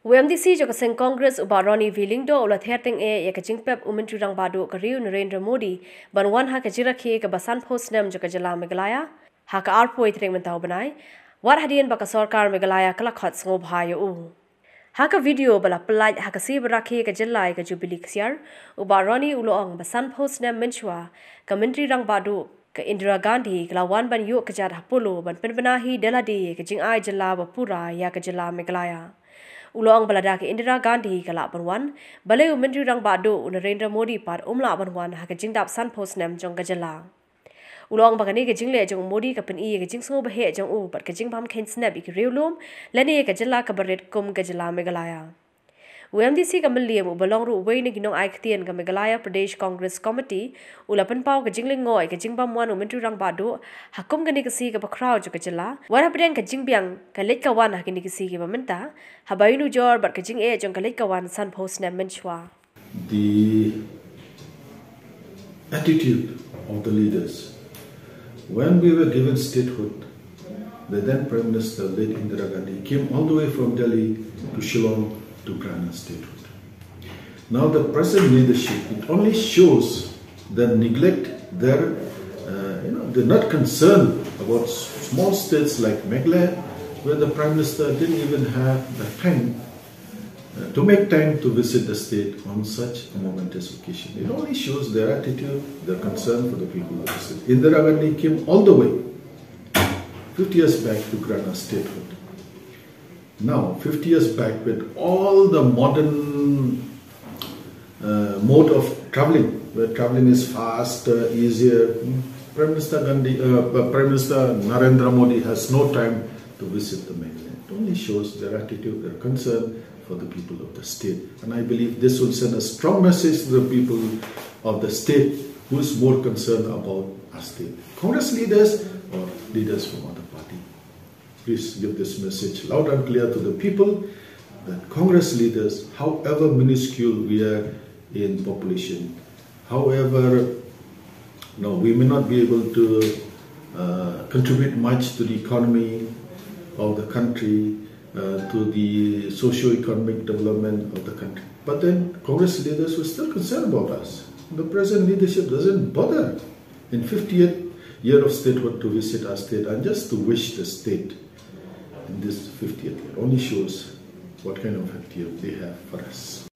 WMDC Jokaseng Congress Ubaroni Viling do Ola Ther ting e yakajing pep umentri rang badu kariu Narendra Modi banwan ha Jingrakhe ka basan post Snem Jokajala Meghalaya ha ka arpo itring mentau banai war hadian baka sarkar Meghalaya kala khat sngo bhayo u ha ka video bala pelaj ha ka si berakhe ka jelai ka jubili ksiar Ubaroni uloong basan post Snem menchwa ka mentri rang badu ka Indira Gandhi kalawan ban yu kajat hapolo ban penbenahi deladi ka jing ai jala bapura ya ka jala Meghalaya Uloang balada ke Indira Gandhi kala banwan balai menteri rang bado Narendra Modi par umla banwan ha ke jingdap san post Snem jong gajala Uloang bagani ke jingle jong Modi ka pen i ke jing so bahe jong u par ke jing bam khen snap ik reulum lani ke jala ka baret kum gajala Meghalaya WMDC ka maliam u balong ru wei ni ginong ai khtian ka Meghalaya Pradesh Congress Committee ulapan pau ka jingling ngoi ka jingbam wan u menteri rang bado hakum gani ka si ka bakrau jo ka jala wara pren ka jingbyang ka let ka wan ha gani ka si ka bamenta habainu jor bar ka jing e jong ka let ka wan san post Snem menchwa the attitude of the leaders when we were given statehood. The then Prime Minister, late Indira Gandhi, came all the way from Delhi to Shillong to grant us statehood. Now the present leadership, it only shows their neglect, they're not concerned about small states like Meghalaya, where the Prime Minister didn't even have the time to make time to visit the state on such a momentous occasion. It only shows their attitude, their concern for the people of the state. Indira Gandhi came all the way 50 years back to grant us statehood. Now, 50 years back, with all the modern mode of traveling, where traveling is faster, easier, Prime Minister Narendra Modi has no time to visit the Meghalaya. It only shows their attitude, their concern for the people of the state. And I believe this will send a strong message to the people of the state who is more concerned about our state. Congress leaders or leaders from other party. Please give this message loud and clear to the people that Congress leaders, however minuscule we are in population, however we may not be able to contribute much to the economy of the country, to the socio-economic development of the country. But then Congress leaders were still concerned about us. The present leadership doesn't bother in 50th year of statehood to visit our state and just to wish the state in this 50th year. Only shows what kind of attitude they have for us.